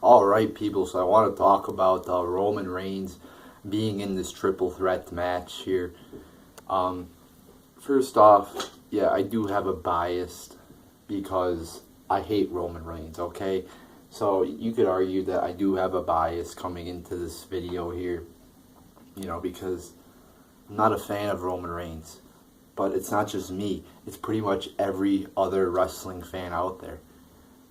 Alright, people, so I want to talk about Roman Reigns being in this triple threat match here. Um, First off, yeah, I do have a bias because I hate Roman Reigns, okay? So you could argue that I do have a bias coming into this video here, because I'm not a fan of Roman Reigns. But it's not just me, it's pretty much every other wrestling fan out there.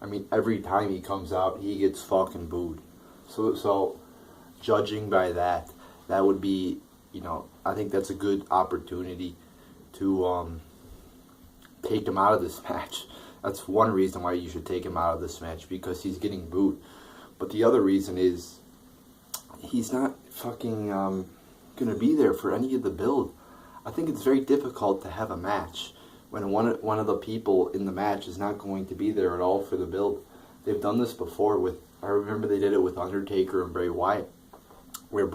I mean, every time he comes out, he gets fucking booed. So judging by that, that would be, I think that's a good opportunity to take him out of this match. That's one reason why you should take him out of this match, because he's getting booed. But the other reason is he's not fucking gonna be there for any of the build. I think it's very difficult to have a match when one of the people in the match is not going to be there at all for the build. They've done this before I remember they did it with Undertaker and Bray Wyatt, where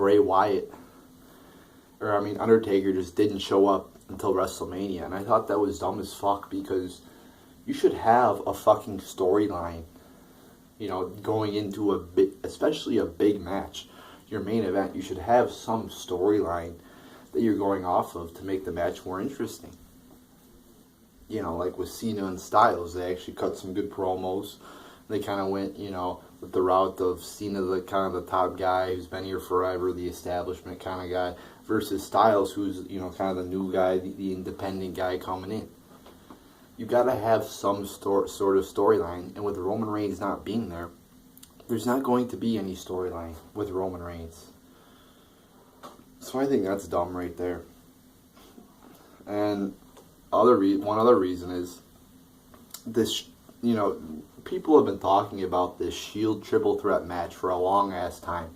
Undertaker just didn't show up until WrestleMania, and I thought that was dumb as fuck, because you should have a fucking storyline, going into especially a big match, your main event. You should have some storyline that you're going off of to make the match more interesting. Like with Cena and Styles, they actually cut some good promos. They kind of went, with the route of Cena, the kind of the top guy who's been here forever, the establishment kind of guy, versus Styles, who's, kind of the new guy, the independent guy coming in. You got to have some sort of storyline, and with Roman Reigns not being there, there's not going to be any storyline with Roman Reigns. So I think that's dumb right there. And one other reason is this, people have been talking about this Shield triple threat match for a long ass time.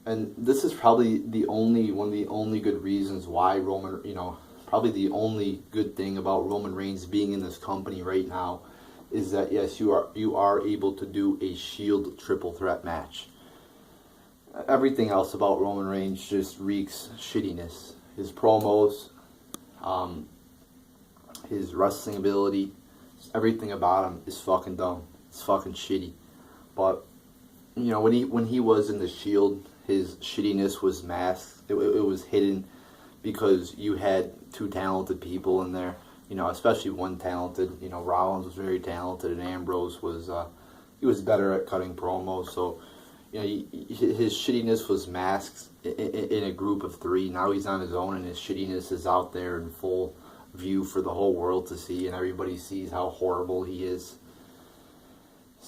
And this is probably one of the only good reasons why probably the only good thing about Roman Reigns being in this company right now is that, yes, you are able to do a Shield triple threat match. Everything else about Roman Reigns just reeks shittiness. His promos, his wrestling ability, everything about him is fucking dumb. It's fucking shitty. But when he was in the Shield, his shittiness was masked. It was hidden because you had two talented people in there. Especially one talented. Rollins was very talented, and Ambrose was he was better at cutting promos. So his shittiness was masked in a group of three. Now he's on his own, and his shittiness is out there in full view for the whole world to see, and everybody sees how horrible he is.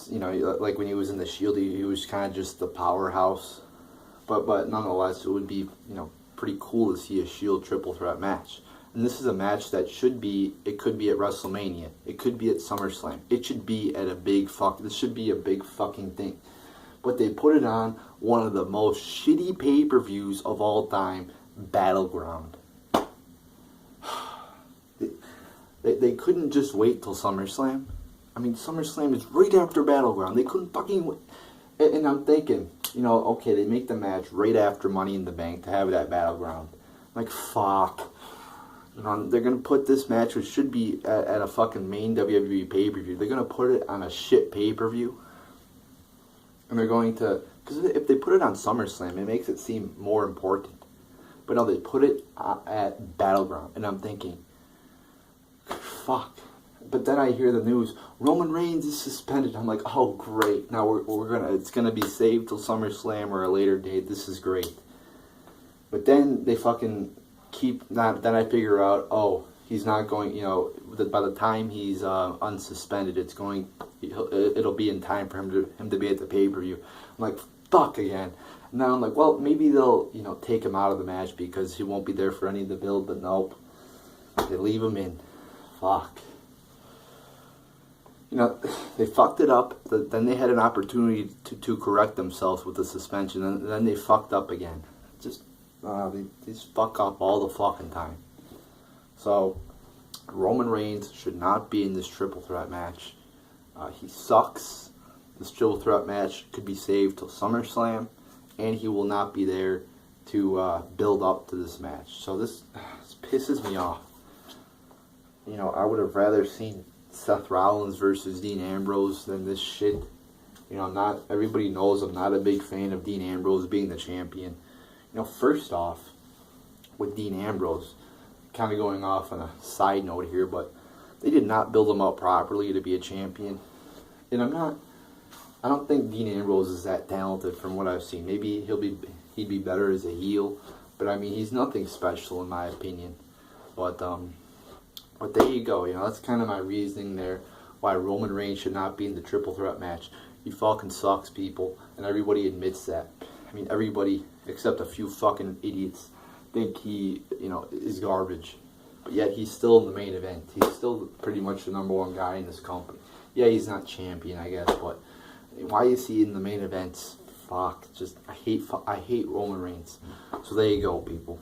Like when he was in the Shield, he was kind of just the powerhouse. But nonetheless, it would be, pretty cool to see a Shield triple threat match. And this is a match that could be at WrestleMania. It could be at SummerSlam. It should be at this should be a big fucking thing. But they put it on one of the most shitty pay-per-views of all time, Battleground. They couldn't just wait till SummerSlam. I mean, SummerSlam is right after Battleground. They couldn't fucking wait. And I'm thinking, okay, they make the match right after Money in the Bank to have it at Battleground. Like, fuck. They're going to put this match, which should be at a fucking main WWE pay-per-view, they're going to put it on a shit pay-per-view. And they're going to, because if they put it on SummerSlam, it makes it seem more important. But no, they put it at Battleground. And I'm thinking, fuck. But then I hear the news, Roman Reigns is suspended. I'm like, oh great. Now it's gonna be saved till SummerSlam or a later date. This is great. But then they fucking then I figure out, oh, he's not going, by the time he's unsuspended, it'll be in time for him to be at the pay-per-view. I'm like, fuck again. And now I'm like, well, maybe they'll, take him out of the match because he won't be there for any of the build, but nope. They leave him in. Fuck. They fucked it up. Then they had an opportunity to correct themselves with the suspension, and then they fucked up again. They just fuck up all the fucking time. So, Roman Reigns should not be in this triple threat match. He sucks. This triple threat match could be saved till SummerSlam, and he will not be there to build up to this match. So this pisses me off. I would have rather seen Seth Rollins versus Dean Ambrose than this shit. You know, I'm not. Everybody knows I'm not a big fan of Dean Ambrose being the champion. You know, first off, with Dean Ambrose, kind of going off on a side note here, but they did not build him up properly to be a champion. And I don't think Dean Ambrose is that talented from what I've seen. Maybe he'd be better as a heel, but I mean, he's nothing special in my opinion. But there you go. You know, that's kind of my reasoning there why Roman Reigns should not be in the triple threat match. He fucking sucks, people, and everybody admits that. I mean, everybody except a few fucking idiots think he, you know, is garbage. But yet he's still in the main event. He's still pretty much the number one guy in this company. Yeah, he's not champion, I guess, but why is he in the main events? Fuck, just I hate Roman Reigns. So there you go, people.